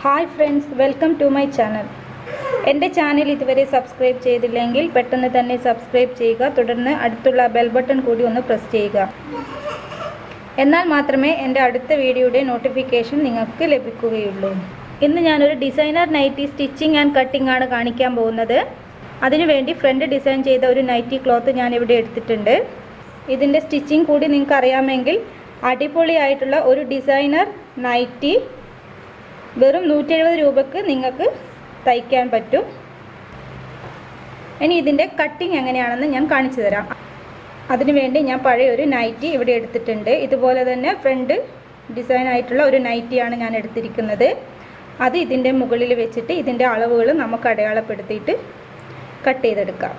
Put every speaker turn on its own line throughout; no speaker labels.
Hi friends, welcome to my channel. എൻ്റെ channel ഇതുവരെ subscribe ചെയ്തില്ലെങ്കിൽ പെട്ടെന്ന് തന്നെ സബ്സ്ക്രൈബ് ചെയ്യുക. തുടർന്ന് അടുത്തുള്ള ബെൽ ബട്ടൺ കൂടി ഒന്ന് പ്രസ് ചെയ്യുക. എന്നാൽ മാത്രമേ എൻ്റെ അടുത്ത വീഡിയോയുടെ നോട്ടിഫിക്കേഷൻ നിങ്ങൾക്ക് ലഭിക്കുകയുള്ളൂ. ഇന്ന് ഞാനൊരു designer nighty stitching and cutting ആണ് കാണിക്കാൻ പോകുന്നത്. അതിനുവേണ്ടി ഫ്രണ്ട് ഡിസൈൻ ചെയ്ത ഒരു നൈറ്റി ക്ലോത്ത് ഞാനിവിടെ എടുത്തിട്ടുണ്ട്. ഇതിൻ്റെ സ്റ്റിച്ചിങ് കൂടി നിങ്ങൾക്ക് അറിയാമെങ്കിൽ അടിപൊളിയായിട്ടുള്ള ഒരു ഡിസൈനർ നൈറ്റി വെറും 170 രൂപയ്ക്ക് നിങ്ങൾക്ക് തയ്ക്കാൻ പറ്റും. ഇനി ഇതിൻ്റെ കട്ടിങ് എങ്ങനെയാണെന്ന് ഞാൻ കാണിച്ചു തരാം. അതിനുവേണ്ടി ഞാൻ പഴയ ഒരു നൈറ്റി ഇവിടെ എടുത്തിട്ടുണ്ട്. ഇതുപോലെ തന്നെ ഫ്രണ്ട് ഡിസൈൻ ആയിട്ടുള്ള ഒരു നൈറ്റിയാണ് ഞാൻ എടുത്തിരിക്കുന്നത്. അത് ഇതിൻ്റെ മുകളിൽ വെച്ചിട്ട് ഇതിൻ്റെ അളവുകൾ നമുക്ക് അടയാളപ്പെടുത്തിയിട്ട് കട്ട് ചെയ്തെടുക്കാം.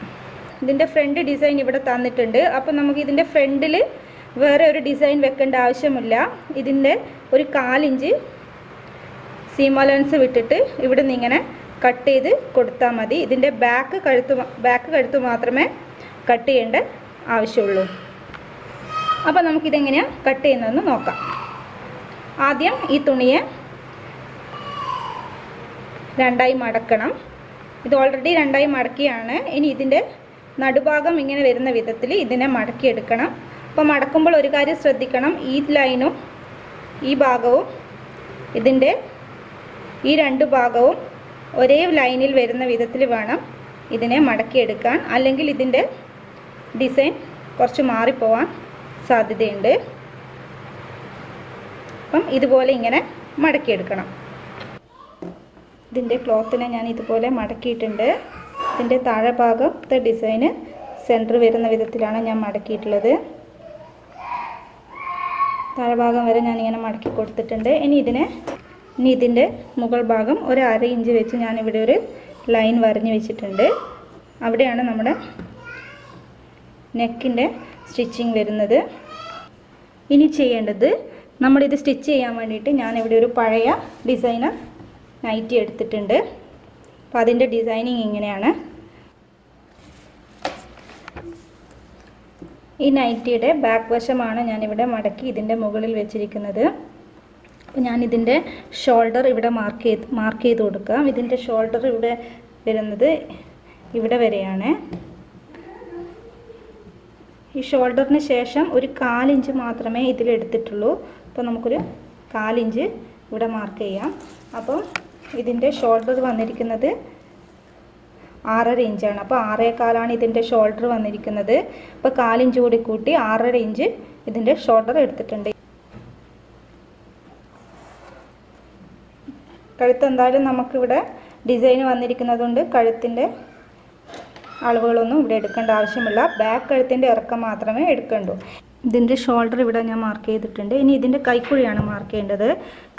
ഇതിൻ്റെ ഫ്രണ്ട് ഡിസൈൻ ഇവിടെ തന്നിട്ടുണ്ട്. അപ്പോൾ നമുക്ക് ഇതിൻ്റെ ഫ്രണ്ടിൽ വേറെ ഒരു ഡിസൈൻ വെക്കേണ്ട ആവശ്യമില്ല. ഇതിൻ്റെ ഒരു 1/4 ഇഞ്ച് സീം അലവൻസ് വിട്ടിട്ട് ഇവിടെ നിന്ന് ഇങ്ങനെ കട്ട് ചെയ്ത് കൊടുത്താൽ മതി. ഇതിൻ്റെ ബാക്ക് കഴുത്ത് മാത്രമേ കട്ട് ചെയ്യേണ്ട ആവശ്യമുള്ളൂ. അപ്പോൾ നമുക്കിതെങ്ങനെയാണ് കട്ട് ചെയ്യുന്നതെന്ന് നോക്കാം. ആദ്യം ഈ തുണിയെ 2ആയി മടക്കണം. ഇത് ഓൾറെഡി 2ആയി മടക്കിയാണ്. ഇനി ഇതിൻ്റെ നടുഭാഗം ഇങ്ങനെ വരുന്ന വിധത്തിൽ ഇതിനെ മടക്കിയെടുക്കണം. അപ്പോൾ മടക്കുമ്പോൾ ഒരു കാര്യം ശ്രദ്ധിക്കണം, ഈ ലൈനും ഈ ഭാഗവും ഇതിൻ്റെ ഈ 2 ഭാഗവും ഒരേ ലൈനിൽ വരുന്ന വിധത്തിൽ വേണം ഇതിനെ മടക്കിയെടുക്കാൻ. അല്ലെങ്കിൽ ഇതിൻ്റെ ഡിസൈൻ കുറച്ച് മാറിപ്പോവാൻ സാധ്യതയുണ്ട്. അപ്പം ഇതുപോലെ ഇങ്ങനെ മടക്കിയെടുക്കണം. ഇതിൻ്റെ ക്ലോത്തിനെ ഞാൻ ഇതുപോലെ മടക്കിയിട്ടുണ്ട്. ഇതിൻ്റെ താഴെ ഭാഗത്തെ ഡിസൈന് സെൻറ്റർ വരുന്ന വിധത്തിലാണ് ഞാൻ മടക്കിയിട്ടുള്ളത്. താഴെ ഭാഗം വരെ ഞാനിങ്ങനെ മടക്കി കൊടുത്തിട്ടുണ്ട്. ഇനി ഇതിൻ്റെ മുകൾ ഭാഗം ഒരു 1/2 ഇഞ്ച് വെച്ച് ഞാനിവിടെ ഒരു ലൈൻ വരഞ്ഞ് വെച്ചിട്ടുണ്ട്. അവിടെയാണ് നമ്മുടെ നെക്കിൻ്റെ സ്റ്റിച്ചിങ് വരുന്നത്. ഇനി ചെയ്യേണ്ടത്, നമ്മളിത് സ്റ്റിച്ച് ചെയ്യാൻ വേണ്ടിയിട്ട് ഞാനിവിടെ ഒരു പഴയ ഡിസൈനർ നൈറ്റി എടുത്തിട്ടുണ്ട്. അപ്പോൾ അതിൻ്റെ ഡിസൈനിങ് ഇങ്ങനെയാണ്. ഈ നൈറ്റിയുടെ ബാക്ക് വശമാണ് ഞാനിവിടെ മടക്കി ഇതിൻ്റെ മുകളിൽ വെച്ചിരിക്കുന്നത്. അപ്പോൾ ഞാനിതിൻ്റെ ഷോൾഡർ ഇവിടെ മാർക്ക് ചെയ്ത് കൊടുക്കാം. ഇതിൻ്റെ ഷോൾഡർ ഇവിടെ വരുന്നത് ഇവിടെ വരെയാണ്. ഈ ഷോൾഡറിന് ശേഷം ഒരു 1/4 ഇഞ്ച് മാത്രമേ ഇതിലെടുത്തിട്ടുള്ളൂ. അപ്പോൾ നമുക്കൊരു 1/4 ഇഞ്ച് ഇവിടെ മാർക്ക് ചെയ്യാം. അപ്പോൾ ഇതിൻ്റെ ഷോൾഡർ വന്നിരിക്കുന്നത് 6.5 ഇഞ്ചാണ്. അപ്പോൾ 6.25 ഇതിൻ്റെ ഷോൾഡർ വന്നിരിക്കുന്നത്. അപ്പോൾ 1/4 ഇഞ്ച് കൂടി കൂട്ടി 6.5 ഇഞ്ച് ഇതിൻ്റെ ഷോൾഡർ എടുത്തിട്ടുണ്ട്. കഴുത്ത് എന്തായാലും നമുക്കിവിടെ ഡിസൈൻ വന്നിരിക്കുന്നതുകൊണ്ട് കഴുത്തിൻ്റെ അളവുകളൊന്നും ഇവിടെ എടുക്കേണ്ട ആവശ്യമില്ല. ബാക്ക് കഴുത്തിൻ്റെ ഇറക്കം മാത്രമേ എടുക്കണ്ടൂ. ഇതിൻ്റെ ഷോൾഡർ ഇവിടെ ഞാൻ മാർക്ക് ചെയ്തിട്ടുണ്ട്. ഇനി ഇതിൻ്റെ കൈക്കുഴിയാണ് മാർക്ക് ചെയ്യേണ്ടത്.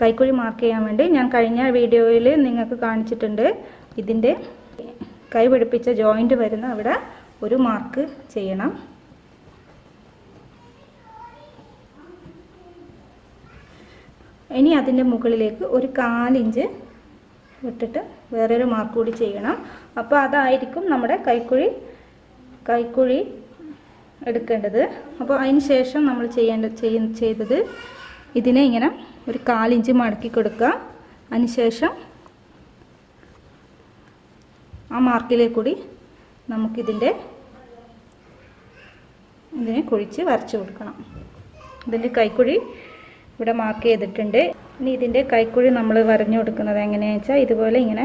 കൈക്കുഴി മാർക്ക് ചെയ്യാൻ വേണ്ടി ഞാൻ കഴിഞ്ഞ വീഡിയോയിൽ നിങ്ങൾക്ക് കാണിച്ചിട്ടുണ്ട്. ഇതിൻ്റെ കൈ പിടിപ്പിച്ച ജോയിൻ്റ് വരുന്ന അവിടെ ഒരു മാർക്ക് ചെയ്യണം. ഇനി അതിൻ്റെ മുകളിലേക്ക് ഒരു 1/4 ഇഞ്ച് വിട്ടിട്ട് വേറൊരു മാർക്ക് കൂടി ചെയ്യണം. അപ്പോൾ അതായിരിക്കും നമ്മുടെ കൈക്കുഴി എടുക്കേണ്ടത്. അപ്പോൾ അതിന് ശേഷം നമ്മൾ ചെയ്തത് ഇതിനെ ഇങ്ങനെ ഒരു 1/4 ഇഞ്ച് മടക്കി കൊടുക്കുക. അതിനുശേഷം ആ മാർക്കിലേക്ക് കൂടി നമുക്കിതിനെ കുഴിച്ച് വരച്ച് കൊടുക്കണം. ഇതിൻ്റെ കൈക്കുഴി ഇവിടെ മാർക്ക് ചെയ്തിട്ടുണ്ട്. ഇനി ഇതിൻ്റെ കൈക്കുഴി നമ്മൾ വരഞ്ഞു കൊടുക്കുന്നത് എങ്ങനെയാണെന്ന് വെച്ചാൽ ഇതുപോലെ ഇങ്ങനെ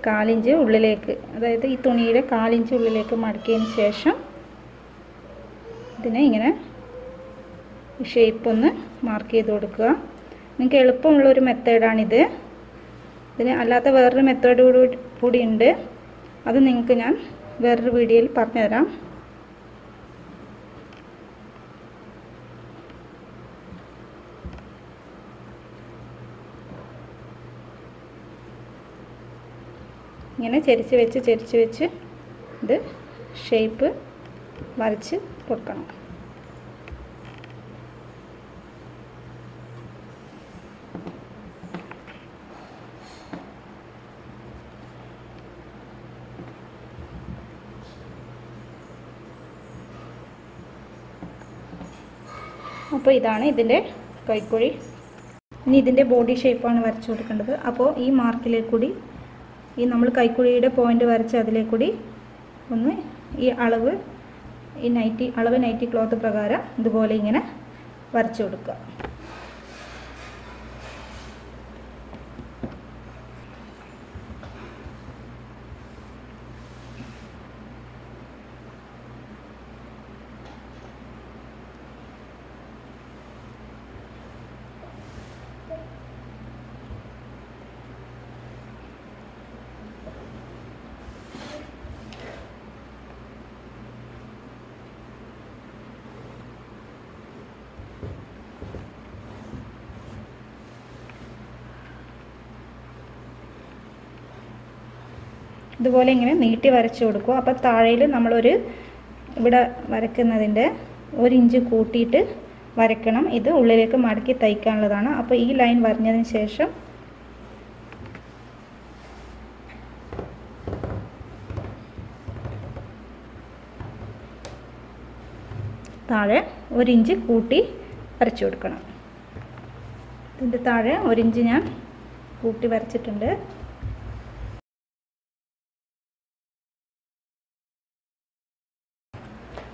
1/4 ഇഞ്ച് ഉള്ളിലേക്ക്, അതായത് ഈ തുണിയുടെ 1/4 ഇഞ്ച് ഉള്ളിലേക്ക് മടക്കിയതിന് ശേഷം ഇതിനെ ഇങ്ങനെ ഷേപ്പ് ഒന്ന് മാർക്ക് ചെയ്ത് കൊടുക്കുക. നിങ്ങൾക്ക് എളുപ്പമുള്ളൊരു മെത്തേഡാണിത്. ഇതിന് അല്ലാത്ത വേറൊരു മെത്തേഡ് കൂടി ഉണ്ട്. അത് നിങ്ങൾക്ക് ഞാൻ വേറൊരു വീഡിയോയിൽ പറഞ്ഞുതരാം. ഇങ്ങനെ ചരിച്ച് വെച്ച് ഇത് ഷേപ്പ് വരച്ച് കൊടുക്കണം. അപ്പോൾ ഇതാണ് ഇതിൻ്റെ കൈക്കുഴി. ഇനി ഇതിൻ്റെ ബോഡി ഷേപ്പാണ് വരച്ചു കൊടുക്കേണ്ടത്. അപ്പോൾ ഈ മാർക്കിലേക്കൂടി ഈ നമ്മൾ കൈക്കുഴിയുടെ പോയിന്റ് വരച്ച് അതിലേക്കൂടി ഒന്ന് ഈ അളവ് നൈറ്റി ക്ലോത്ത് പ്രകാരം ഇതുപോലെ ഇങ്ങനെ വരച്ചു കൊടുക്കുക. ഇതുപോലെ ഇങ്ങനെ നീട്ടി വരച്ചു കൊടുക്കുക. അപ്പോൾ താഴയിൽ നമ്മളൊരു ഇവിടെ വരയ്ക്കുന്നതിൻ്റെ 1 ഇഞ്ച് കൂട്ടിയിട്ട് വരയ്ക്കണം. ഇത് ഉള്ളിലേക്ക് മടക്കി തയ്ക്കാനുള്ളതാണ്. അപ്പോൾ ഈ ലൈൻ വരഞ്ഞതിന് ശേഷം താഴെ 1 ഇഞ്ച് കൂട്ടി വരച്ചു കൊടുക്കണം. ഇതിൻ്റെ താഴെ 1 ഇഞ്ച് ഞാൻ കൂട്ടി വരച്ചിട്ടുണ്ട്.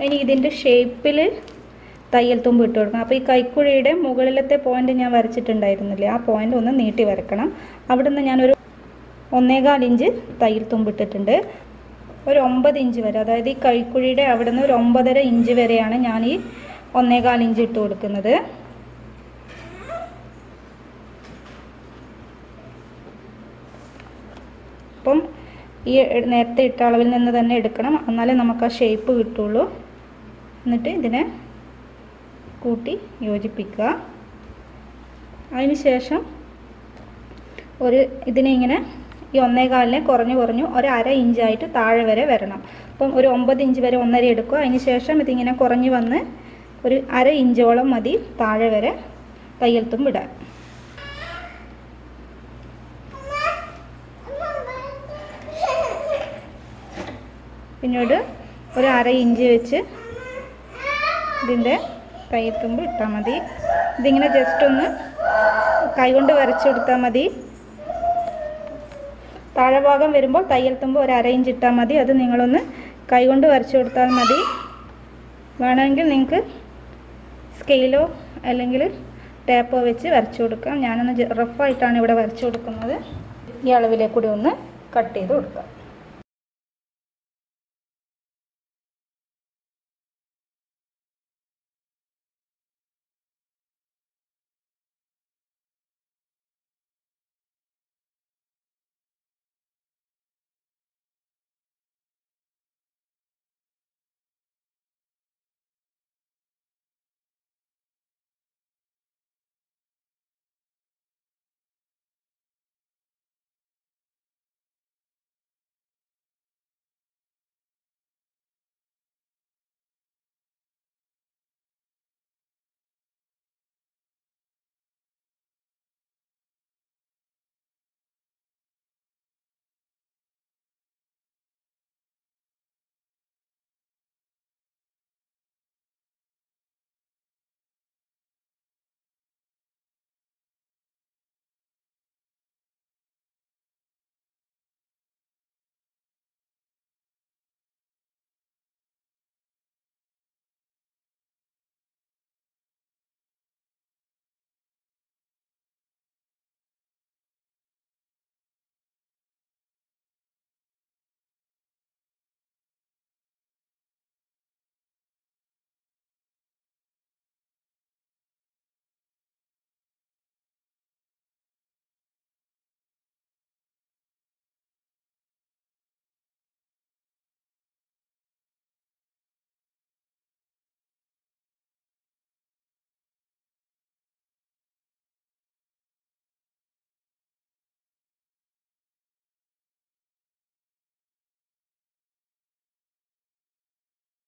ഇനി ഇതിൻ്റെ ഷേപ്പിൽ തയ്യൽ തുമ്പ് ഇട്ട് കൊടുക്കണം. അപ്പോൾ ഈ കൈക്കുഴിയുടെ മുകളിലത്തെ പോയിന്റ് ഞാൻ വരച്ചിട്ടുണ്ടായിരുന്നില്ലേ, ആ പോയിന്റ് ഒന്ന് നീട്ടി വരക്കണം. അവിടെ നിന്ന് ഞാനൊരു 1.25 ഇഞ്ച് തയ്യൽ തുമ്പ് ഇട്ടിട്ടുണ്ട്. ഒരു 9 ഇഞ്ച് വരെ, അതായത് ഈ കൈക്കുഴിയുടെ അവിടെ നിന്ന് ഒരു 9.5 ഇഞ്ച് വരെയാണ് ഞാൻ ഈ 1.25 ഇഞ്ച് ഇട്ട് കൊടുക്കുന്നത്. അപ്പം ഈ നേരത്തെ ഇട്ട അളവിൽ നിന്ന് തന്നെ എടുക്കണം, എന്നാലേ നമുക്ക് ആ ഷേപ്പ് കിട്ടുള്ളൂ. എന്നിട്ട് ഇതിനെ കൂട്ടി യോജിപ്പിക്കുക. അതിന് ശേഷം ഇതിനെ ഇങ്ങനെ ഈ 1.25 കുറഞ്ഞു ഒരു 1/2 ഇഞ്ചായിട്ട് താഴെ വരെ വരണം. അപ്പം ഒരു 9 ഇഞ്ച് വരെ 1.5 എടുക്കുക. അതിന് ശേഷം ഇതിങ്ങനെ കുറഞ്ഞു വന്ന് ഒരു 1/2 ഇഞ്ചോളം മതി താഴെ വരെ തയ്യൽ തുമ്പ് ഇടാൻ. പിന്നീട് ഒരു 1/2 ഇഞ്ച് വെച്ച് ഇതിൻ്റെ തയ്യൽ തുമ്പ് ഇട്ടാൽ മതി. ഇതിങ്ങനെ ജസ്റ്റ് ഒന്ന് കൈകൊണ്ട് വരച്ചു കൊടുത്താൽ മതി. താഴെ ഭാഗം വരുമ്പോൾ തയ്യൽ തുമ്പ് ഒരു 1/2 ഇഞ്ച് ഇട്ടാൽ മതി. അത് നിങ്ങളൊന്ന് കൈകൊണ്ട് വരച്ചു കൊടുത്താൽ മതി. വേണമെങ്കിൽ നിങ്ങൾക്ക് സ്കെയിലോ അല്ലെങ്കിൽ ടേപ്പോ വെച്ച് വരച്ചു കൊടുക്കാം. ഞാനൊന്ന് റഫായിട്ടാണ് ഇവിടെ വരച്ചു കൊടുക്കുന്നത്. ഈ അളവിലേക്കൂടി ഒന്ന് കട്ട് ചെയ്ത് കൊടുക്കാം.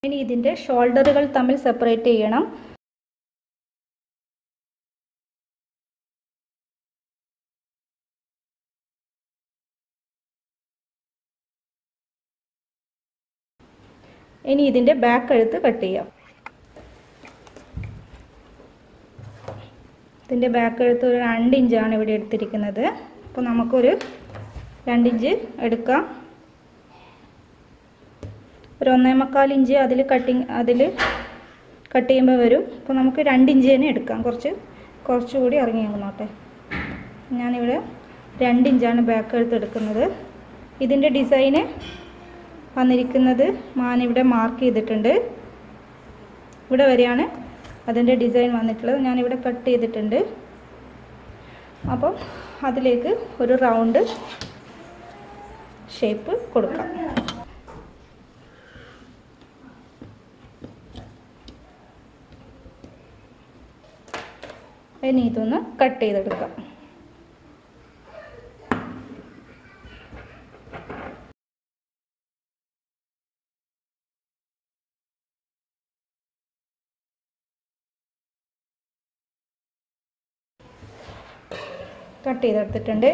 ഇനി ഇതിൻ്റെ ഷോൾഡറുകൾ തമ്മിൽ സെപ്പറേറ്റ് ചെയ്യണം. ഇനി ഇതിൻ്റെ ബാക്ക് കഴുത്ത് കട്ട് ചെയ്യാം. ഇതിൻ്റെ ബാക്ക് കഴുത്ത് ഒരു 2 ഇഞ്ചാണ് ഇവിടെ എടുത്തിരിക്കുന്നത്. അപ്പോൾ നമുക്കൊരു 2 ഇഞ്ച് എടുക്കാം. ഒരു 1.25 ഇഞ്ച് അതിൽ കട്ട് ചെയ്യുമ്പോൾ വരും. അപ്പോൾ നമുക്ക് 2 ഇഞ്ച് തന്നെ എടുക്കാം. കുറച്ചുകൂടി ഇറങ്ങി നോട്ടെ. ഞാനിവിടെ 2 ഇഞ്ചാണ് ബാക്ക് കഴുത്ത് എടുക്കുന്നത്. ഇതിൻ്റെ ഡിസൈന് വന്നിരിക്കുന്നത് ഞാനിവിടെ മാർക്ക് ചെയ്തിട്ടുണ്ട്. ഇവിടെ വരെയാണ് അതിൻ്റെ ഡിസൈൻ വന്നിട്ടുള്ളത്. ഞാനിവിടെ കട്ട് ചെയ്തിട്ടുണ്ട്. അപ്പം അതിലേക്ക് ഒരു റൗണ്ട് ഷേപ്പ് കൊടുക്കാം. ഇനി ഇതൊന്ന് കട്ട് ചെയ്തെടുക്കാം. കട്ട് ചെയ്തെടുത്തിട്ടുണ്ട്.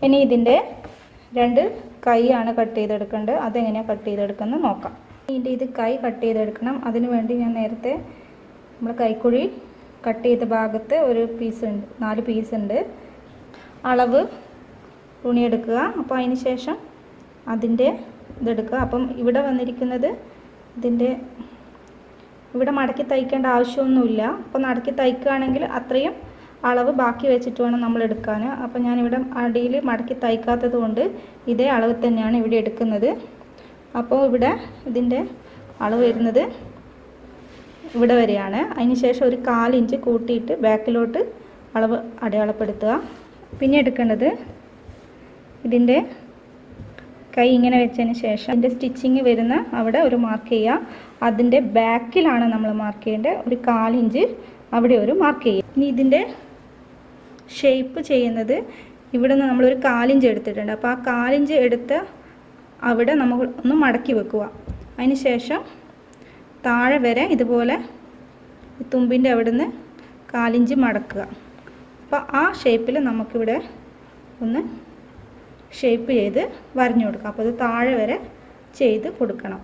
ഇനി ഇതിൻ്റെ 2 കൈയാണ് കട്ട് ചെയ്തെടുക്കേണ്ടത്. അതെങ്ങനെയാണ് കട്ട് ചെയ്തെടുക്കുന്നത് നോക്കാം. ഇത് കൈ കട്ട് ചെയ്തെടുക്കണം. അതിനു വേണ്ടി ഞാൻ നേരത്തെ നമ്മൾ കൈക്കുഴി കട്ട് ചെയ്ത ഭാഗത്ത് ഒരു പീസ് ഉണ്ട്, 4 പീസ് ഉണ്ട്. അളവ് തുണി എടുക്കുക. അപ്പോൾ അതിന് ശേഷം അതിൻ്റെ ഇതെടുക്കുക. അപ്പം ഇവിടെ വന്നിരിക്കുന്നത് ഇവിടെ മടക്കി തയ്ക്കേണ്ട ആവശ്യമൊന്നുമില്ല. അപ്പോൾ മടക്കി തയ്ക്കുകയാണെങ്കിൽ അത്രയും അളവ് ബാക്കി വെച്ചിട്ട് വേണം നമ്മൾ എടുക്കാൻ. അപ്പോൾ ഞാനിവിടെ അടിയിൽ മടക്കി തയ്ക്കാത്തത് കൊണ്ട് ഇതേ അളവ് തന്നെയാണ് ഇവിടെ എടുക്കുന്നത്. അപ്പോൾ ഇവിടെ ഇതിൻ്റെ അളവ് വരുന്നത് ഇവിടെ വരെയാണ്. അതിന് ശേഷം ഒരു 1/4 ഇഞ്ച് കൂട്ടിയിട്ട് ബാക്കിലോട്ട് അളവ് അടയാളപ്പെടുത്തുക. പിന്നെ എടുക്കേണ്ടത് ഇതിൻ്റെ കൈ ഇങ്ങനെ വെച്ചതിന് ശേഷം അതിൻ്റെ സ്റ്റിച്ചിങ് വരുന്ന അവിടെ ഒരു മാർക്ക് ചെയ്യുക. അതിൻ്റെ ബാക്കിലാണ് നമ്മൾ മാർക്ക് ചെയ്യേണ്ടത്. ഒരു 1/4 ഇഞ്ച് അവിടെ ഒരു മാർക്ക് ചെയ്യുക. ഇനി ഇതിൻ്റെ ഷേപ്പ് ചെയ്യുന്നത് ഇവിടെ നിന്ന് നമ്മളൊരു 1/4 ഇഞ്ച് എടുത്തിട്ടുണ്ട്. അപ്പോൾ ആ 1/4 ഇഞ്ച് എടുത്ത് അവിടെ നമ്മൾ ഒന്ന് മടക്കി വെക്കുക. അതിന് ശേഷം താഴെ വരെ ഇതുപോലെ തുമ്പിൻ്റെ അവിടെ നിന്ന് 1/4 ഇഞ്ച് മടക്കുക. അപ്പോൾ ആ ഷേപ്പിൽ നമുക്കിവിടെ ഒന്ന് ഷേപ്പ് ചെയ്ത് വരഞ്ഞു കൊടുക്കാം. അപ്പോൾ അത് താഴെ വരെ ചെയ്ത് കൊടുക്കണം.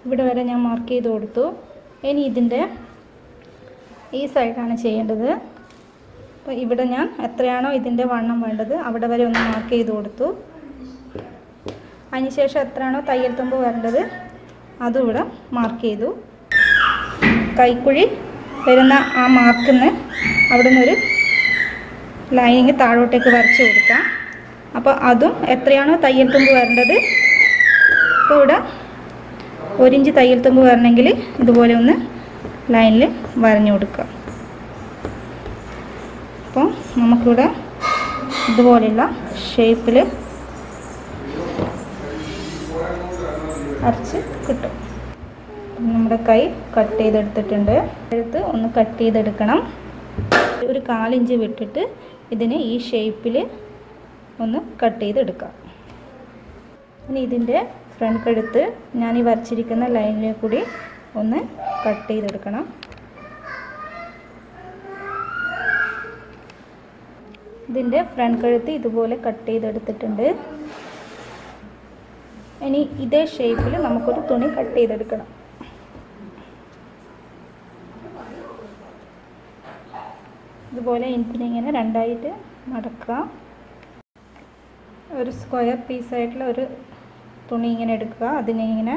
ഇവിടെ വരെ ഞാൻ മാർക്ക് ചെയ്ത് കൊടുത്തു. ഇനി ഇതിൻ്റെ ഈ സൈഡാണ് ചെയ്യേണ്ടത്. അപ്പോൾ ഇവിടെ ഞാൻ എത്രയാണോ ഇതിൻ്റെ വണ്ണം വേണ്ടത് അവിടെ വരെ ഒന്ന് മാർക്ക് ചെയ്ത് കൊടുത്തു. അതിനുശേഷം എത്രയാണോ തയ്യൽ തുമ്പ് വരേണ്ടത് അതും ഇവിടെ മാർക്ക് ചെയ്തു. കൈക്കുഴി വരുന്ന ആ മാർക്കിൽ നിന്ന് അവിടെ നിന്നൊരു ലൈനിങ് താഴോട്ടേക്ക് വരച്ച് കൊടുക്കാം. അപ്പോൾ അതും എത്രയാണോ തയ്യൽ തുമ്പ് വരേണ്ടത്, അപ്പോൾ ഇവിടെ 1 ഇഞ്ച് തയ്യൽ തുമ്പ് വരണമെങ്കിൽ ഇതുപോലെ ഒന്ന് ലൈനിൽ വരഞ്ഞു കൊടുക്കുക. അപ്പോൾ നമുക്കിവിടെ ഇതുപോലെയുള്ള ഷേപ്പിൽ അരച്ച് കിട്ടും. നമ്മുടെ കൈ കട്ട് ചെയ്തെടുത്തിട്ടുണ്ട്. എടുത്ത് ഒന്ന് കട്ട് ചെയ്തെടുക്കണം. ഒരു 1/4 ഇഞ്ച് വിട്ടിട്ട് ഇതിനെ ഈ ഷേപ്പിൽ ഒന്ന് കട്ട് ചെയ്തെടുക്കാം. ഇനി ഇതിൻ്റെ ഫ്രണ്ട് കഴുത്ത് ഞാൻ ഈ വരച്ചിരിക്കുന്ന ലൈനിൽ കൂടി ഒന്ന് കട്ട് ചെയ്തെടുക്കണം. ഇതിൻ്റെ ഫ്രണ്ട് കഴുത്ത് ഇതുപോലെ കട്ട് ചെയ്തെടുത്തിട്ടുണ്ട്. ഇനി ഇതേ ഷേപ്പിൽ നമുക്കൊരു തുണി കട്ട് ചെയ്തെടുക്കണം. ഇതുപോലെ ഇതിനിങ്ങനെ 2ആയിട്ട് മടക്കുക. ഒരു സ്ക്വയർ പീസായിട്ടുള്ള ഒരു തുണി ഇങ്ങനെ എടുക്കുക. അതിനിങ്ങനെ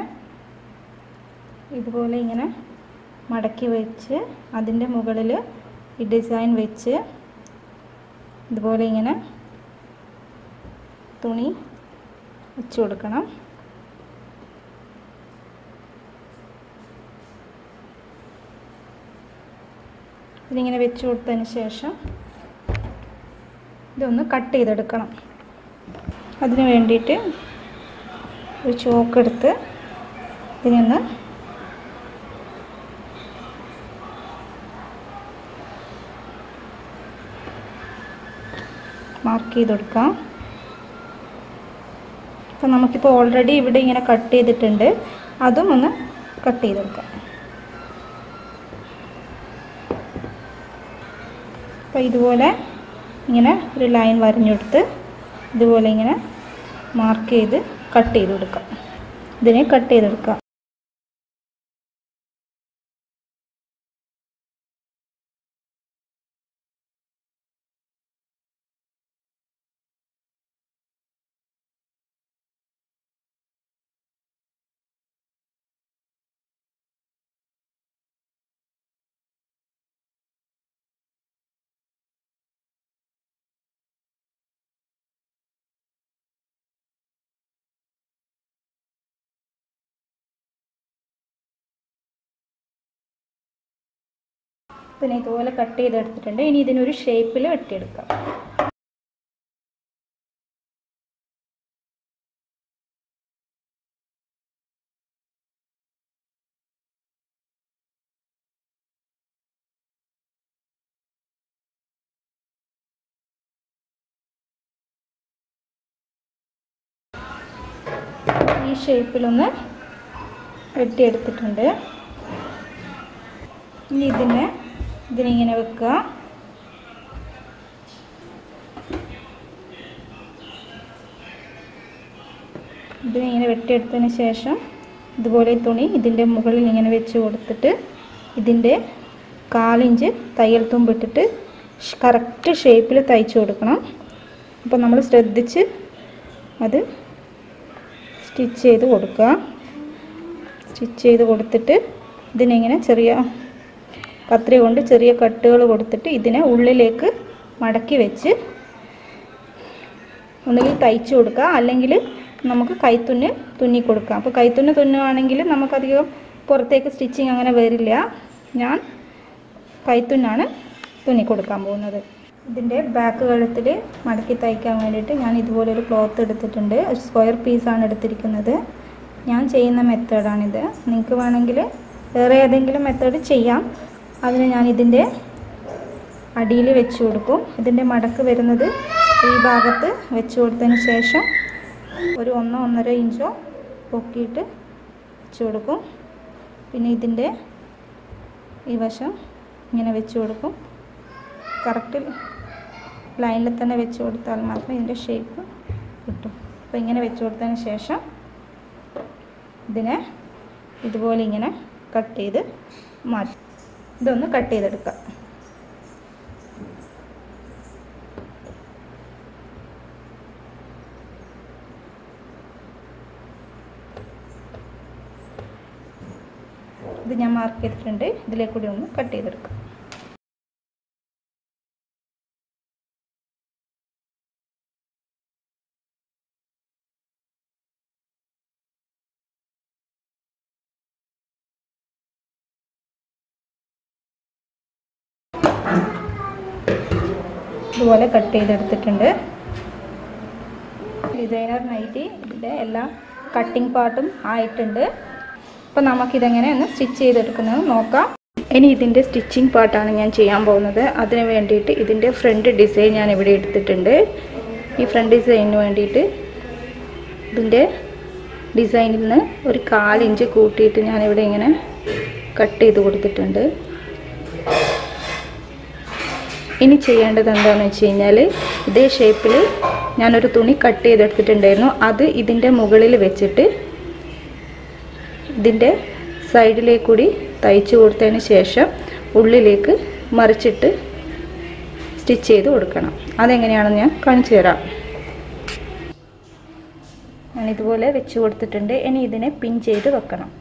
ഇതുപോലെ ഇങ്ങനെ മടക്കി വെച്ച് അതിൻ്റെ മുകളിൽ ഈ ഡിസൈൻ വെച്ച് ഇതുപോലെ ഇങ്ങനെ തുണി വെച്ച് കൊടുക്കണം. ഇതിങ്ങനെ വെച്ച് കൊടുത്തതിന് ശേഷം ഇതൊന്ന് കട്ട് ചെയ്തെടുക്കണം. അതിന് വേണ്ടിയിട്ട് ഒരു ചോക്കെടുത്ത് ഇതിനൊന്ന് മാർക്ക് ചെയ്ത് കൊടുക്കാം. അപ്പം നമുക്കിപ്പോൾ ഓൾറെഡി ഇവിടെ ഇങ്ങനെ കട്ട് ചെയ്തിട്ടുണ്ട്, അതും ഒന്ന് കട്ട് ചെയ്തെടുക്കാം. അപ്പോൾ ഇതുപോലെ ഇങ്ങനെ ഒരു ലൈൻ വരഞ്ഞെടുത്ത് ഇതുപോലെ ഇങ്ങനെ മാർക്ക് ചെയ്ത് കട്ട് ചെയ്ത് കൊടുക്കാം. ഇതിനെ കട്ട് ചെയ്തെടുക്കാം. പിന്നെ ഇതുപോലെ കട്ട് ചെയ്തെടുത്തിട്ടുണ്ട്. ഇനി ഇതിനൊരു ഷേപ്പിൽ വെട്ടിയെടുക്കാം. ഈ ഷേപ്പിലൊന്ന് വെട്ടിയെടുത്തിട്ടുണ്ട്. ഇനി ഇതിനിങ്ങനെ വെക്കുക. ഇതിനിങ്ങനെ വെട്ടിയെടുത്തതിന് ശേഷം ഇതുപോലെ തുണി ഇതിൻ്റെ മുകളിൽ ഇങ്ങനെ വെച്ച് കൊടുത്തിട്ട് ഇതിൻ്റെ 1/4 ഇഞ്ച് തയ്യൽ തുമ്പിട്ടിട്ട് കറക്റ്റ് ഷേപ്പിൽ തയ്ച്ചു കൊടുക്കണം. അപ്പോൾ നമ്മൾ ശ്രദ്ധിച്ച് അത് സ്റ്റിച്ച് ചെയ്ത് കൊടുക്കുക. സ്റ്റിച്ച് ചെയ്ത് കൊടുത്തിട്ട് ഇതിനിങ്ങനെ ചെറിയ കത്രിക കൊണ്ട് ചെറിയ കട്ടുകൾ കൊടുത്തിട്ട് ഇതിനെ ഉള്ളിലേക്ക് മടക്കി വെച്ച് ഒന്നുകിൽ തയ്ച്ചു കൊടുക്കുക, അല്ലെങ്കിൽ നമുക്ക് കൈത്തുന്ന് തുന്നി കൊടുക്കാം. അപ്പോൾ കൈത്തുന്ന് തുന്നുവാണെങ്കിൽ നമുക്കധികം പുറത്തേക്ക് സ്റ്റിച്ചിങ് അങ്ങനെ വരില്ല. ഞാൻ കൈത്തുന്നാണ് തുന്നി കൊടുക്കാൻ പോകുന്നത്. ഇതിൻ്റെ ബാക്ക് കഴുത്തിൽ മടക്കി തയ്ക്കാൻ വേണ്ടിയിട്ട് ഞാൻ ഇതുപോലൊരു ക്ലോത്ത് എടുത്തിട്ടുണ്ട്. ഒരു സ്ക്വയർ പീസാണ് എടുത്തിരിക്കുന്നത്. ഞാൻ ചെയ്യുന്ന മെത്തേഡാണിത്. നിങ്ങൾക്ക് വേണമെങ്കിൽ വേറെ ഏതെങ്കിലും മെത്തേഡ് ചെയ്യാം. അതിന് ഞാൻ ഇതിൻ്റെ അടിയിൽ വെച്ച് കൊടുക്കും. ഇതിൻ്റെ മടക്ക് വരുന്നത് ഈ ഭാഗത്ത് വെച്ച് കൊടുത്തതിന് ശേഷം ഒരു 1-1.5 ഇഞ്ചോ പൊക്കിയിട്ട് വെച്ച് കൊടുക്കും. പിന്നെ ഇതിൻ്റെ ഈ വശം ഇങ്ങനെ വെച്ച് കൊടുക്കും. കറക്റ്റ് ലൈനിൽ തന്നെ വെച്ച് കൊടുത്താൽ മാത്രമേ ഇതിൻ്റെ ഷേപ്പ് കിട്ടും. അപ്പോൾ ഇങ്ങനെ വെച്ച് കൊടുത്തതിന് ശേഷം ഇതിനെ ഇതുപോലെ ഇങ്ങനെ കട്ട് ചെയ്ത് മാറ്റും. ഇതൊന്ന് കട്ട് ചെയ്തെടുക്കാം. ഇത് ഞാൻ മാർക്ക് ചെയ്തിട്ടുണ്ട്. ഇതിലേക്കൂടി ഒന്ന് കട്ട് ചെയ്തെടുക്കാം. ഇതുപോലെ കട്ട് ചെയ്തെടുത്തിട്ടുണ്ട്. ഡിസൈനർ നൈറ്റി ഇതിൻ്റെ എല്ലാ കട്ടിംഗ് പാർട്ടും ആയിട്ടുണ്ട്. അപ്പോൾ നമുക്കിതെങ്ങനെ ഒന്ന് സ്റ്റിച്ച് ചെയ്തെടുക്കുന്നത് നോക്കാം. ഇനി ഇതിൻ്റെ സ്റ്റിച്ചിങ് പാർട്ടാണ് ഞാൻ ചെയ്യാൻ പോകുന്നത്. അതിന് വേണ്ടിയിട്ട് ഇതിൻ്റെ ഫ്രണ്ട് ഡിസൈൻ ഞാൻ ഇവിടെ എടുത്തിട്ടുണ്ട്. ഈ ഫ്രണ്ട് ഡിസൈനിന് വേണ്ടിയിട്ട് ഇതിൻ്റെ ഡിസൈനിൽ നിന്ന് ഒരു 1/4 ഇഞ്ച് കൂട്ടിയിട്ട് ഞാനിവിടെ ഇങ്ങനെ കട്ട് ചെയ്ത് കൊടുത്തിട്ടുണ്ട്. ഇനി ചെയ്യേണ്ടത് എന്താണെന്ന് വെച്ച് കഴിഞ്ഞാൽ ഇതേ ഷേപ്പിൽ ഞാനൊരു തുണി കട്ട് ചെയ്തെടുത്തിട്ടുണ്ടായിരുന്നു. അത് ഇതിൻ്റെ മുകളിൽ വെച്ചിട്ട് ഇതിൻ്റെ സൈഡിലേക്കൂടി തയ്ച്ചു കൊടുത്തതിന് ശേഷം ഉള്ളിലേക്ക് മറിച്ചിട്ട് സ്റ്റിച്ച് ചെയ്ത് കൊടുക്കണം. അതെങ്ങനെയാണെന്ന് ഞാൻ കാണിച്ചു തരാം. ഞാനിതുപോലെ വെച്ച് കൊടുത്തിട്ടുണ്ട്. ഇനി ഇതിനെ പിൻ ചെയ്ത് വെക്കണം.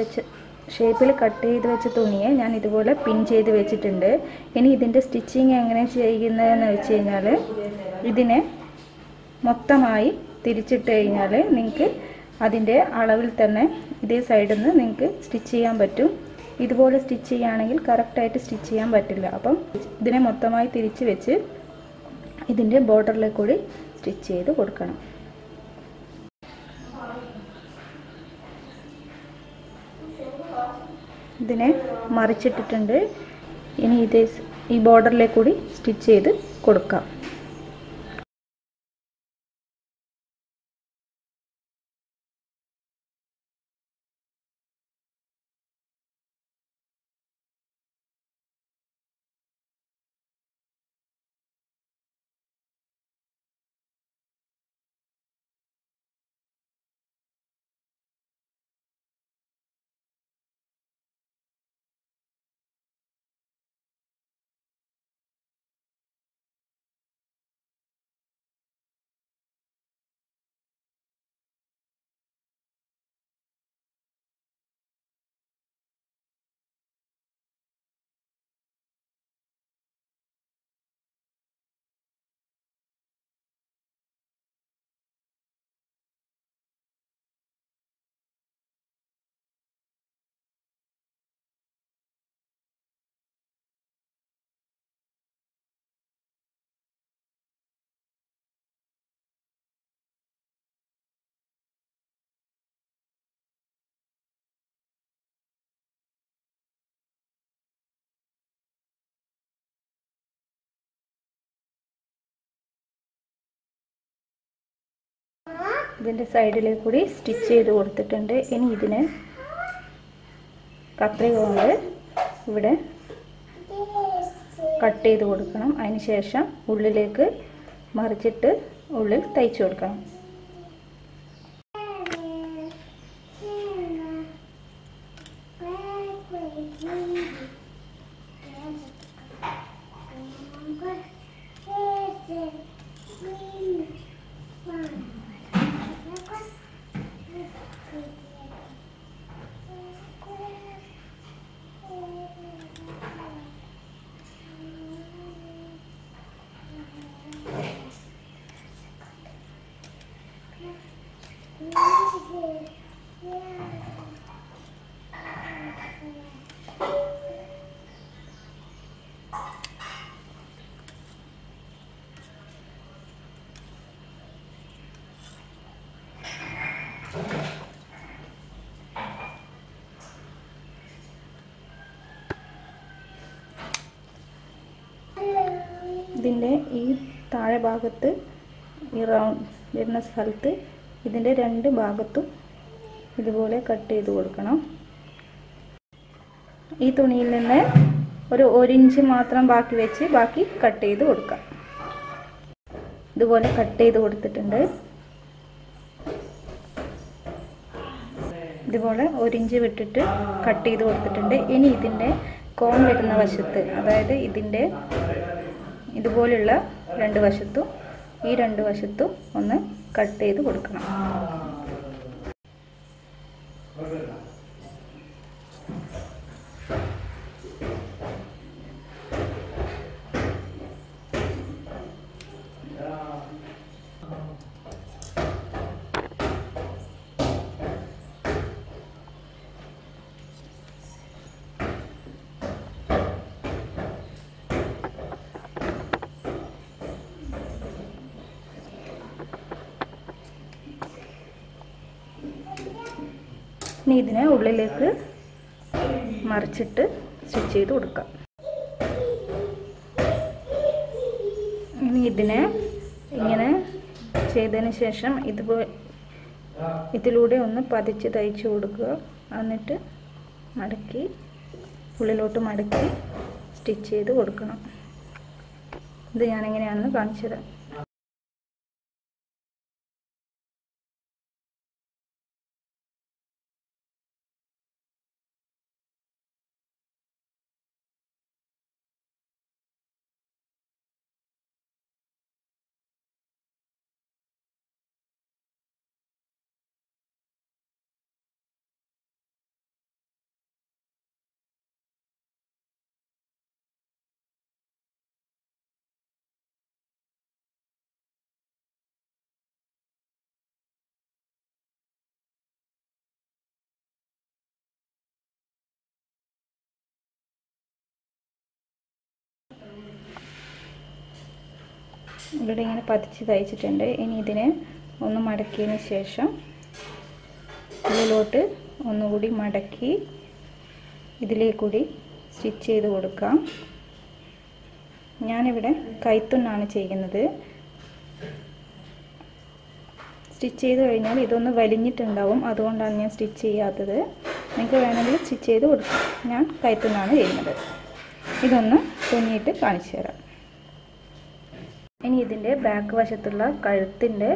വെച്ച് ഷേപ്പിൽ കട്ട് ചെയ്ത് വെച്ച തുണിയെ ഞാൻ ഇതുപോലെ പിൻ ചെയ്ത് വെച്ചിട്ടുണ്ട്. ഇനി ഇതിൻ്റെ സ്റ്റിച്ചിങ് എങ്ങനെ ചെയ്യുന്നതെന്ന് വെച്ച് കഴിഞ്ഞാൽ, ഇതിനെ മൊത്തമായി തിരിച്ചിട്ട് കഴിഞ്ഞാൽ നിങ്ങൾക്ക് അതിൻ്റെ അളവിൽ തന്നെ ഇതേ സൈഡിൽ നിന്ന് നിങ്ങൾക്ക് സ്റ്റിച്ച് ചെയ്യാൻ പറ്റും. ഇതുപോലെ സ്റ്റിച്ച് ചെയ്യുകയാണെങ്കിൽ കറക്റ്റായിട്ട് സ്റ്റിച്ച് ചെയ്യാൻ പറ്റില്ല. അപ്പം ഇതിനെ മൊത്തമായി തിരിച്ച് വെച്ച് ഇതിൻ്റെ ബോർഡറിലേക്ക് കൂടി സ്റ്റിച്ച് ചെയ്ത് കൊടുക്കണം. ഇതിനെ മറിച്ചിട്ടിട്ടുണ്ട്. ഇനി ഈ ബോർഡറിലേക്ക് കൂടി സ്റ്റിച്ച് ചെയ്ത് കൊടുക്കാം. ഇതിൻ്റെ സൈഡിലേക്ക് കൂടി സ്റ്റിച്ച് ചെയ്ത് കൊടുത്തിട്ടുണ്ട്. ഇനി ഇതിനെ കത്രിക കൊണ്ട് ഇവിടെ കട്ട് ചെയ്ത് കൊടുക്കണം. അതിന് ശേഷം ഉള്ളിലേക്ക് മറിച്ചിട്ട് ഉള്ളിൽ തയ്ച്ചു കൊടുക്കണം. ഇതിൻ്റെ ഈ താഴെ ഭാഗത്ത് ഈ റൗണ്ട് വരുന്ന സ്ഥലത്ത് ഇതിൻ്റെ രണ്ട് ഭാഗത്തും ഇതുപോലെ കട്ട് ചെയ്ത് കൊടുക്കണം. ഈ തുണിയിൽ നിന്ന് ഒരു 1 ഇഞ്ച് മാത്രം ബാക്കി വെച്ച് ബാക്കി കട്ട് ചെയ്ത് കൊടുക്കാം. ഇതുപോലെ കട്ട് ചെയ്ത് കൊടുത്തിട്ടുണ്ട്. ഇതുപോലെ 1 ഇഞ്ച് വിട്ടിട്ട് കട്ട് ചെയ്ത് കൊടുത്തിട്ടുണ്ട്. ഇനി ഇതിൻ്റെ കോൺ വരുന്ന വശത്ത്, അതായത് ഇതിൻ്റെ ഇതുപോലുള്ള രണ്ട് വശത്തും ഈ രണ്ട് വശത്തും ഒന്ന് കട്ട് ചെയ്ത് കൊടുക്കണം. ഇനി ഇതിനെ ഉള്ളിലേക്ക് മറിച്ചിട്ട് സ്റ്റിച്ച് ചെയ്ത് കൊടുക്കാം. ഇനി ഇതിനെ ഇങ്ങനെ ചെയ്തതിന് ശേഷം ഇതിലൂടെ ഒന്ന് പതിച്ച് തയ്ച്ചു കൊടുക്കുക. എന്നിട്ട് മടക്കി ഉള്ളിലോട്ട് മടക്കി സ്റ്റിച്ച് ചെയ്ത് കൊടുക്കണം. ഇത് ഞാനെങ്ങനെയാണെന്ന് കാണിച്ചു തരാം. ഇവിടെ ഇങ്ങനെ പതിച്ച് തയ്ച്ചിട്ടുണ്ട്. ഇനി ഇതിനെ ഒന്ന് മടക്കിയതിന് ശേഷം ഇതിലോട്ട് ഒന്നുകൂടി മടക്കി ഇതിലേക്കൂടി സ്റ്റിച്ച് ചെയ്ത് കൊടുക്കാം. ഞാനിവിടെ കൈത്തുന്നാണ് ചെയ്യുന്നത്. സ്റ്റിച്ച് ചെയ്ത് കഴിഞ്ഞാൽ ഇതൊന്ന് വലിഞ്ഞിട്ടുണ്ടാവും, അതുകൊണ്ടാണ് ഞാൻ സ്റ്റിച്ച് ചെയ്യാത്തത്. നിങ്ങൾക്ക് വേണമെങ്കിൽ സ്റ്റിച്ച് ചെയ്ത് കൊടുക്കാം. ഞാൻ കൈത്തുന്നാണ് ചെയ്യുന്നത്. ഇതൊന്ന് തുന്നിയിട്ട് കാണിച്ചു തരാം. ഇനി ഇതിൻ്റെ ബാക്ക് വശത്തുള്ള കഴുത്തിൻ്റെ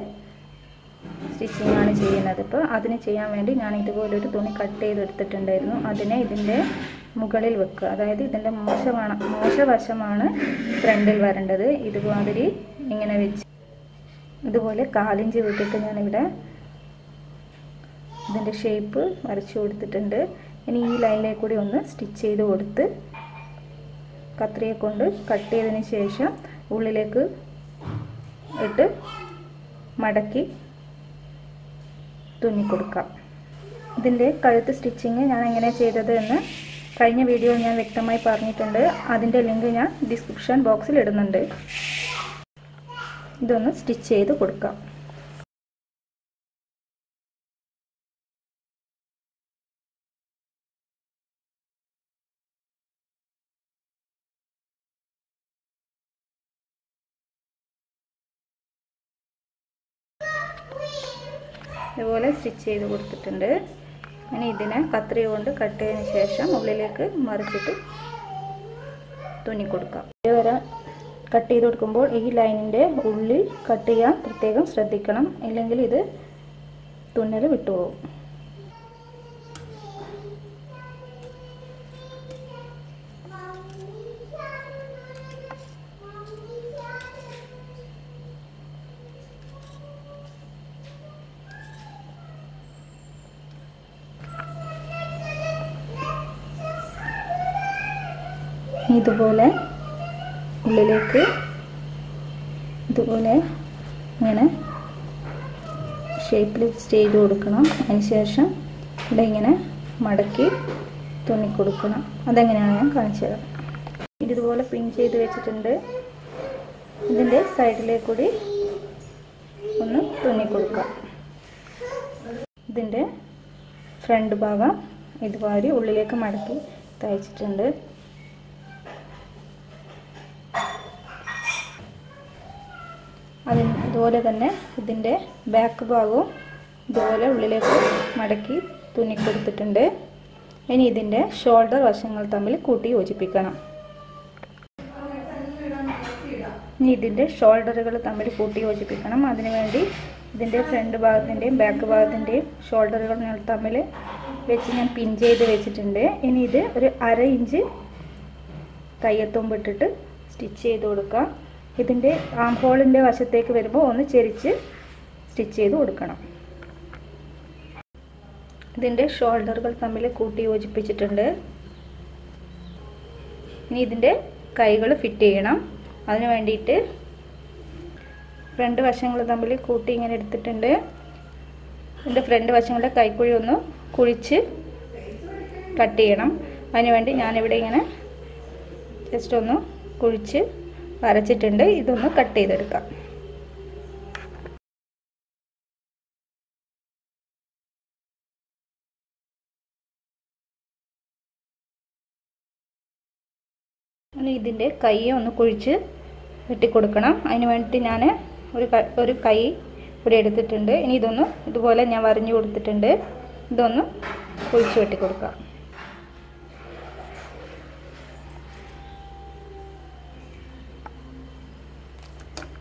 സ്റ്റിച്ചിങ് ആണ് ചെയ്യുന്നത്. ഇപ്പോൾ അതിന് ചെയ്യാൻ വേണ്ടി ഞാൻ ഇതുപോലൊരു തുണി കട്ട് ചെയ്തെടുത്തിട്ടുണ്ടായിരുന്നു. അതിനെ ഇതിൻ്റെ മുകളിൽ വെക്കുക. അതായത് ഇതിൻ്റെ മോശവശമാണ് ഫ്രണ്ടിൽ വരേണ്ടത്. ഇതുമാതിരി ഇങ്ങനെ വെച്ച് ഇതുപോലെ 1/4 ഇഞ്ച് വിട്ടിട്ട് ഞാനിവിടെ ഇതിൻ്റെ ഷേപ്പ് വരച്ചു കൊടുത്തിട്ടുണ്ട്. ഇനി ഈ ലൈനിലേക്ക് കൂടി ഒന്ന് സ്റ്റിച്ച് ചെയ്ത് കൊടുത്ത് കത്രിക കൊണ്ട് കട്ട് ചെയ്തതിന് ശേഷം ഉള്ളിലേക്ക് ഇട്ട് മടക്കി തുന്നിക്കൊടുക്കാം. ഇതിൻ്റെ കഴുത്ത് സ്റ്റിച്ചിങ് ഞാൻ എങ്ങനെയാണ് ചെയ്തത് എന്ന് കഴിഞ്ഞ വീഡിയോയിൽ ഞാൻ വ്യക്തമായി പറഞ്ഞിട്ടുണ്ട്. അതിൻ്റെ ലിങ്ക് ഞാൻ ഡിസ്ക്രിപ്ഷൻ ബോക്സിൽ ഇടുന്നുണ്ട്. ഇതൊന്ന് സ്റ്റിച്ച് ചെയ്ത് കൊടുക്കാം. ഇതുപോലെ സ്റ്റിച്ച് ചെയ്ത് കൊടുത്തിട്ടുണ്ട്. ഇനി ഇതിനെ കത്രിക കൊണ്ട് കട്ട് ചെയ്തതിന് ശേഷം ഉള്ളിലേക്ക് മറിച്ചിട്ട് തുന്നിക്കൊടുക്കാം. ഇതുവരെ കട്ട് ചെയ്ത് കൊടുക്കുമ്പോൾ ഈ ലൈനിൻ്റെ ഉള്ളിൽ കട്ട് ചെയ്യാൻ പ്രത്യേകം ശ്രദ്ധിക്കണം, ഇല്ലെങ്കിൽ ഇത് തുന്നൽ വിട്ടുപോകും. ഇതുപോലെ ഉള്ളിലേക്ക് ഇതുപോലെ ഇങ്ങനെ ഷേപ്പിൽ ചെയ്ത് കൊടുക്കണം. അതിനുശേഷം ഇവിടെ ഇങ്ങനെ മടക്കി തുന്നിക്കൊടുക്കണം. അതെങ്ങനെയാണ് ഞാൻ കാണിച്ചു തരാം. ഇതുപോലെ പിൻ ചെയ്ത് വെച്ചിട്ടുണ്ട്. ഇതിൻ്റെ സൈഡിലേക്ക് കൂടി ഒന്ന് തുന്നിക്കൊടുക്കാം. ഇതിൻ്റെ ഫ്രണ്ട് ഭാഗം ഇതുമാതിരി ഉള്ളിലേക്ക് മടക്കി തയ്ച്ചിട്ടുണ്ട്. അതുപോലെ തന്നെ ഇതിൻ്റെ ബാക്ക് ഭാഗവും ഇതുപോലെ ഉള്ളിലേക്ക് മടക്കി തുന്നിക്കൊടുത്തിട്ടുണ്ട്. ഇനി ഇതിൻ്റെ ഷോൾഡർ വശങ്ങൾ തമ്മിൽ കൂട്ടി യോജിപ്പിക്കണം. ഇനി ഇതിൻ്റെ ഷോൾഡറുകൾ തമ്മിൽ കൂട്ടി യോജിപ്പിക്കണം. അതിനുവേണ്ടി ഇതിൻ്റെ ഫ്രണ്ട് ഭാഗത്തിൻ്റെയും ബാക്ക് ഭാഗത്തിൻ്റെയും ഷോൾഡറുകൾ തമ്മിൽ വെച്ച് ഞാൻ പിൻ ചെയ്ത് വെച്ചിട്ടുണ്ട്. ഇനി ഇത് ഒരു 1/2 ഇഞ്ച് കയ്യെത്തുമ്പിട്ടിട്ട് സ്റ്റിച്ച് ചെയ്ത് കൊടുക്കാം. ഇതിൻ്റെ ആം ഹോളിൻ്റെ വശത്തേക്ക് വരുമ്പോൾ ഒന്ന് ചെരിച്ച് സ്റ്റിച്ച് ചെയ്ത് കൊടുക്കണം. ഇതിൻ്റെ ഷോൾഡറുകൾ തമ്മിൽ കൂട്ടി യോജിപ്പിച്ചിട്ടുണ്ട്. ഇനി ഇതിൻ്റെ കൈകൾ ഫിറ്റ് ചെയ്യണം. അതിന് വേണ്ടിയിട്ട് ഫ്രണ്ട് വശങ്ങൾ തമ്മിൽ കൂട്ടി ഇങ്ങനെ എടുത്തിട്ടുണ്ട്. ഇതിൻ്റെ ഫ്രണ്ട് വശങ്ങളുടെ കൈക്കുഴി ഒന്ന് കുഴിച്ച് കട്ട് ചെയ്യണം. അതിനുവേണ്ടി ഞാനിവിടെ ഇങ്ങനെ ജസ്റ്റ് ഒന്ന് കുഴിച്ച് വരച്ചിട്ടുണ്ട്. ഇതൊന്ന് കട്ട് ചെയ്തെടുക്കാം. ഇനി ഇതിൻ്റെ കൈ ഒന്ന് കുഴിച്ച് വെട്ടിക്കൊടുക്കണം. അതിന് വേണ്ടിയിട്ട് ഞാൻ ഒരു കൈ ഇവിടെ എടുത്തിട്ടുണ്ട്. ഇനി ഇതൊന്ന് ഇതുപോലെ ഞാൻ വരഞ്ഞു കൊടുത്തിട്ടുണ്ട്. ഇതൊന്ന് കുഴിച്ച് വെട്ടിക്കൊടുക്കാം.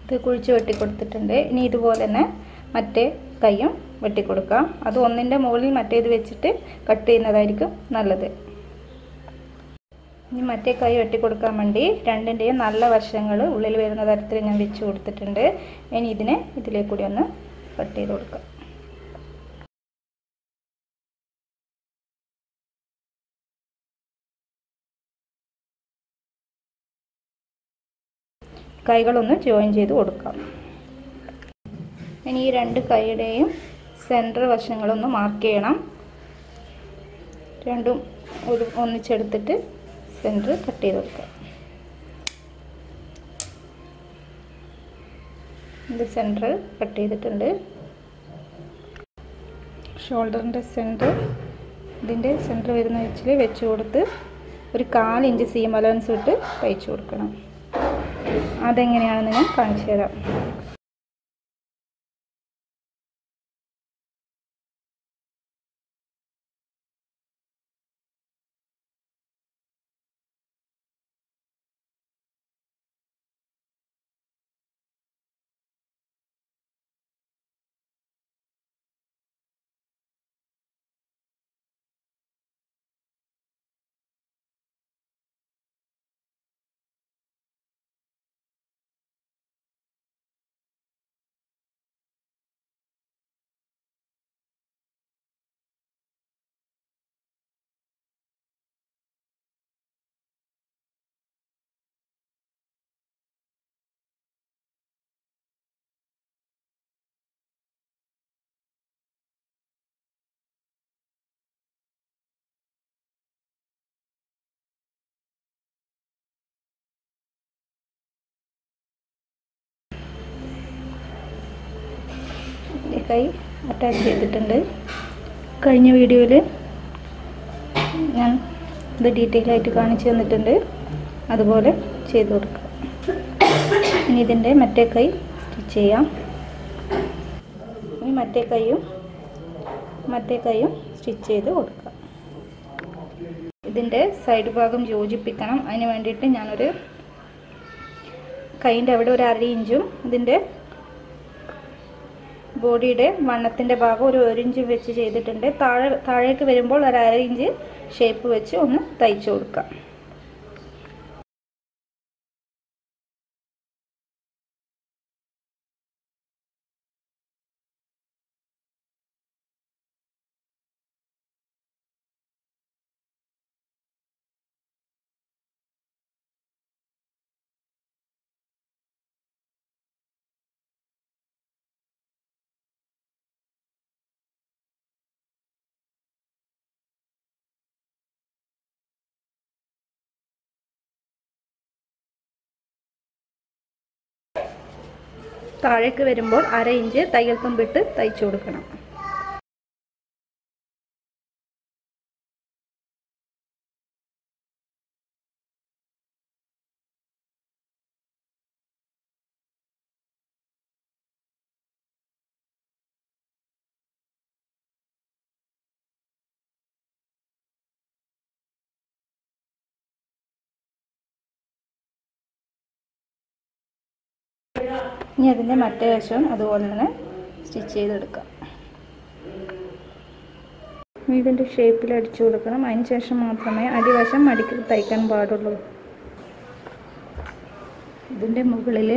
ഇത് കുഴിച്ച് വെട്ടിക്കൊടുത്തിട്ടുണ്ട്. ഇനി ഇതുപോലെ തന്നെ മറ്റേ കൈയും വെട്ടിക്കൊടുക്കാം. അത് ഒന്നിൻ്റെ മുകളിൽ മറ്റേത് വെച്ചിട്ട് കട്ട് ചെയ്യുന്നതായിരിക്കും നല്ലത്. ഇനി മറ്റേ കൈ വെട്ടിക്കൊടുക്കാൻ വേണ്ടി രണ്ടിൻ്റെയും നല്ല വശങ്ങൾ ഉള്ളിൽ വരുന്ന തരത്തിൽ ഞാൻ വെച്ച് കൊടുത്തിട്ടുണ്ട്. ഇനി ഇതിനെ ഇതിലേക്കൂടി ഒന്ന് കട്ട് ചെയ്ത് കൊടുക്കാം. കൈകളൊന്ന് ജോയിൻ ചെയ്ത് കൊടുക്കാം. ഇനി ഈ 2 കൈയുടെയും സെൻറ്റർ വശങ്ങളൊന്ന് മാർക്ക് ചെയ്യണം. രണ്ടും ഒന്നിച്ചെടുത്തിട്ട് സെൻറ്റർ കട്ട് ചെയ്ത് കൊടുക്കാം. ഇത് സെൻറ്റർ കട്ട് ചെയ്തിട്ടുണ്ട്. ഷോൾഡറിൻ്റെ സെൻറ്റർ ഇതിൻ്റെ സെൻറ്റർ വരുന്ന വെച്ചിൽ വെച്ച് കൊടുത്ത് ഒരു 1/4 ഇഞ്ച് സീം അലവൻസ് വിട്ട് തയ്ച്ചു കൊടുക്കണം. അതെങ്ങനെയാണെന്ന് ഞാൻ കാണിച്ചു തരാം. കൈ അറ്റാച്ച് ചെയ്തിട്ടുണ്ട്. കഴിഞ്ഞ വീഡിയോയിൽ ഞാൻ ഇത് ഡീറ്റെയിൽ ആയിട്ട് കാണിച്ചു തന്നിട്ടുണ്ട്. അതുപോലെ ചെയ്ത് കൊടുക്കുക. ഇനി ഇതിൻ്റെ മറ്റേ കൈ സ്റ്റിച്ച് ചെയ്യാം. ഇനി മറ്റേ കൈയും സ്റ്റിച്ച് ചെയ്ത് കൊടുക്കുക. ഇതിൻ്റെ സൈഡ് ഭാഗം യോജിപ്പിക്കണം. അതിന് വേണ്ടിയിട്ട് ഞാനൊരു കൈൻ്റെ അവിടെ ഒരു 1/2 ഇഞ്ചും ഇതിൻ്റെ ബോഡിയുടെ വണ്ണത്തിൻ്റെ ഭാഗം ഒരു 1 ഇഞ്ച് വെച്ച് ചെയ്തിട്ടുണ്ട്. താഴേക്ക് വരുമ്പോൾ ഒരു 1/2 ഇഞ്ച് ഷേപ്പ് വെച്ച് ഒന്ന് തയ്ച്ചു കൊടുക്കാം. താഴേക്ക് വരുമ്പോൾ 1/2 ഇഞ്ച് തയ്യൽ തുമ്പിട്ട് തയ്ച്ചു കൊടുക്കണം. ഇനി അതിൻ്റെ മറ്റേ വശവും അതുപോലെ തന്നെ സ്റ്റിച്ച് ചെയ്തെടുക്കാം. ഇതിൻ്റെ ഷേപ്പിൽ അടിച്ചു കൊടുക്കണം. അതിന് ശേഷം മാത്രമേ അടിവശം മടക്കി തയ്ക്കാൻ പാടുള്ളൂ. ഇതിൻ്റെ മുകളിൽ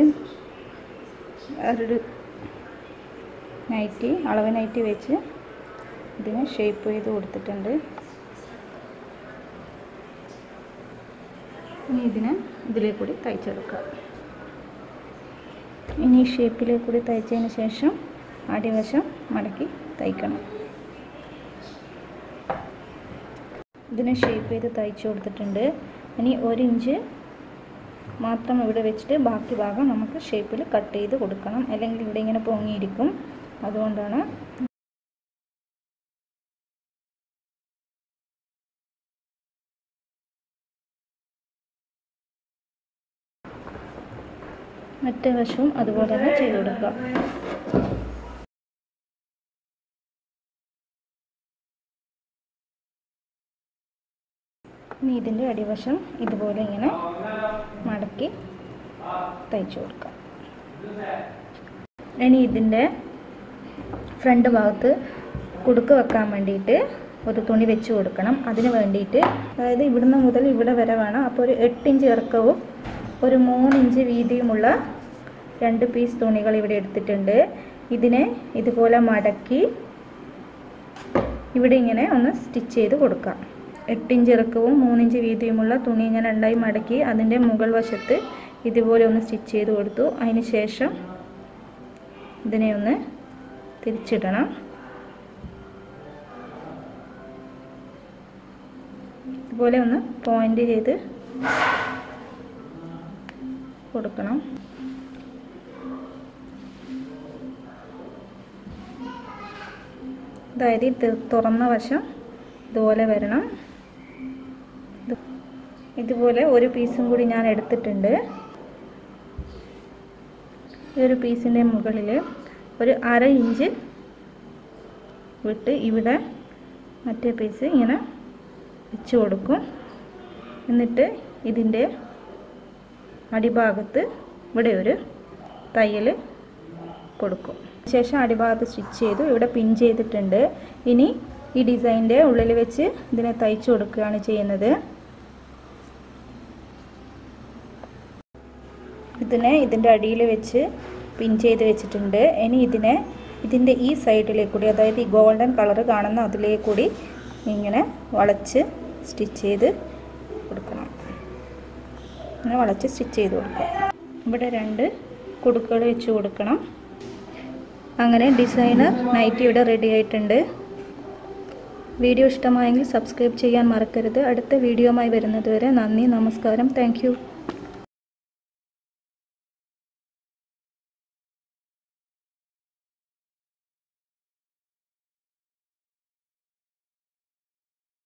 ഒരു അളവ് നൈറ്റി വെച്ച് ഇതിന് ഷേപ്പ് ചെയ്ത് കൊടുത്തിട്ടുണ്ട്. ഇനി ഇതിലേക്ക് കൂടി തയ്ച്ചെടുക്കാം. ഇനി ഷേപ്പിലേക്ക് കൂടി തയ്ച്ചതിന് ശേഷം അടിവശം മടക്കി തയ്ക്കണം. ഇതിനെ ഷേപ്പ് ചെയ്ത് തയ്ച്ചു കൊടുത്തിട്ടുണ്ട്. ഇനി 1 ഇഞ്ച് മാത്രം ഇവിടെ വെച്ചിട്ട് ബാക്കി ഭാഗം നമുക്ക് ഷേപ്പിൽ കട്ട് ചെയ്ത് കൊടുക്കണം. അല്ലെങ്കിൽ ഇവിടെ ഇങ്ങനെ പൊങ്ങിയിരിക്കും. അതുകൊണ്ടാണ് മറ്റേ വശവും അതുപോലെ തന്നെ ചെയ്ത് കൊടുക്കുക. ഇനി ഇതിൻ്റെ അടിവശം ഇതുപോലെ ഇങ്ങനെ മടക്കി തയ്ച്ചു കൊടുക്കുക. ഇനി ഇതിൻ്റെ ഫ്രണ്ട് ഭാഗത്ത് കുടുക്ക് വെക്കാൻ വേണ്ടിയിട്ട് ഒരു തുണി വെച്ച് കൊടുക്കണം. അതിന് വേണ്ടിയിട്ട് അതായത് ഇവിടുന്ന് മുതൽ ഇവിടെ വരെ വേണം. അപ്പോൾ ഒരു 8 ഇഞ്ച് ഇറക്കവും ഒരു 3 ഇഞ്ച് വീതിയുമുള്ള 2 പീസ് തുണികൾ ഇവിടെ എടുത്തിട്ടുണ്ട്. ഇതിനെ ഇതുപോലെ മടക്കി ഇവിടെ ഇങ്ങനെ ഒന്ന് സ്റ്റിച്ച് ചെയ്ത് കൊടുക്കാം. 8 ഇഞ്ച് ഇറക്കവും 3 ഇഞ്ച് വീതിയുമുള്ള തുണി ഞാൻ രണ്ടായി മടക്കി അതിൻ്റെ മുകൾ വശത്ത് ഇതുപോലെ ഒന്ന് സ്റ്റിച്ച് ചെയ്ത് കൊടുത്തു. അതിന് ശേഷം ഇതിനെ ഒന്ന് തിരിച്ചിടണം. ഇതുപോലെ ഒന്ന് പോയിന്റ് ചെയ്ത് കൊടുക്കണം. അതായത് തുറന്ന വശം ഇതുപോലെ വരണം. ഇതുപോലെ ഒരു പീസും കൂടി ഞാൻ എടുത്തിട്ടുണ്ട്. ഈ ഒരു പീസിൻ്റെ മുകളിൽ ഒരു 1/2 ഇഞ്ച് വിട്ട് ഇവിടെ മറ്റേ പീസ് ഇങ്ങനെ വെച്ച് കൊടുക്കും. എന്നിട്ട് ഇതിൻ്റെ അടിഭാഗത്ത് ഇവിടെ ഒരു തയ്യൽ കൊടുക്കും. ശേഷം അടിഭാഗത്ത് സ്റ്റിച്ച് ചെയ്തു ഇവിടെ പിൻ ചെയ്തിട്ടുണ്ട്. ഇനി ഈ ഡിസൈൻ്റെ ഉള്ളിൽ വെച്ച് ഇതിനെ തയ്ച്ചു കൊടുക്കുകയാണ് ചെയ്യുന്നത്. ഇതിൻ്റെ അടിയിൽ വെച്ച് പിൻ ചെയ്ത് വെച്ചിട്ടുണ്ട്. ഇനി ഇതിൻ്റെ ഈ സൈഡിലേക്ക് കൂടി, അതായത് ഈ ഗോൾഡൻ കളർ കാണുന്ന അതിലേക്ക് കൂടി ഇങ്ങനെ വളച്ച് സ്റ്റിച്ച് ചെയ്ത് കൊടുക്കണം. ഇങ്ങനെ വളച്ച് സ്റ്റിച്ച് ചെയ്ത് കൊടുക്കുക. ഇവിടെ 2 കുടുക്കുകൾ വെച്ച് കൊടുക്കണം. അങ്ങനെ ഡിസൈനർ നൈറ്റി ഇവിടെ റെഡി ആയിട്ടുണ്ട്. വീഡിയോ ഇഷ്ടമായെങ്കിൽ സബ്സ്ക്രൈബ് ചെയ്യാൻ മറക്കരുത്. അടുത്ത വീഡിയോയുമായി വരുന്നതുവരെ നന്ദി, നമസ്കാരം, താങ്ക് യു.